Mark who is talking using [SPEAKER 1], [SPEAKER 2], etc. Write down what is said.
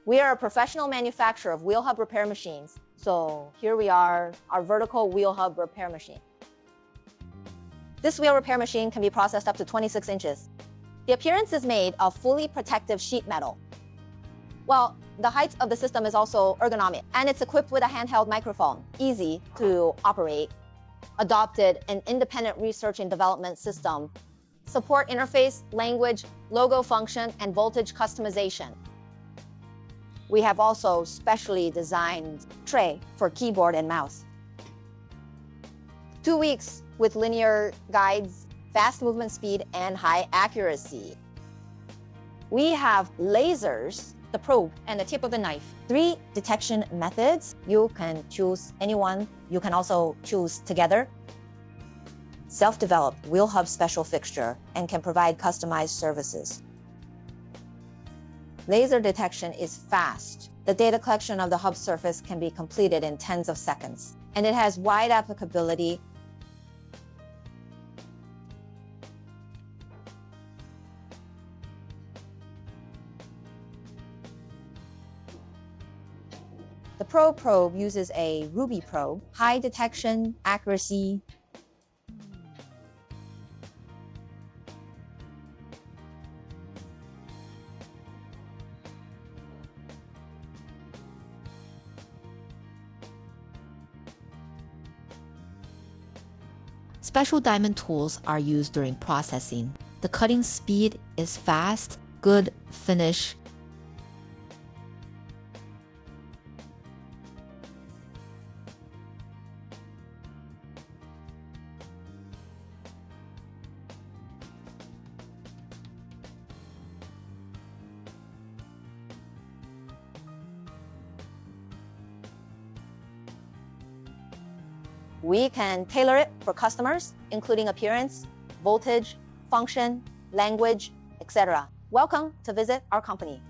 [SPEAKER 1] We are a professional manufacturer of wheel hub repair machines. So here we are, our vertical wheel hub repair machine. This wheel repair machine can be processed up to 26 inches. The appearance is made of fully protective sheet metal. Well, the height of the system is also ergonomic, and it's equipped with a handheld microphone, easy to operate, adopted an independent research and development system, support interface, language, logo function, and voltage customization. We have also specially designed tray for keyboard and mouse. 2 weeks with linear guides, fast movement speed, and high accuracy. We have lasers, the probe, and the tip of the knife. 3 detection methods. You can choose any one. You can also choose together. Self-developed wheel hub special fixture and can provide customized services. Laser detection is fast. The data collection of the hub surface can be completed in tens of seconds, and it has wide applicability. The Pro probe uses a Ruby probe, high detection accuracy.
[SPEAKER 2] Special diamond tools are used during processing. The cutting speed is fast, good finish.
[SPEAKER 1] We can tailor it for customers, including appearance, voltage, function, language, etc. Welcome to visit our company.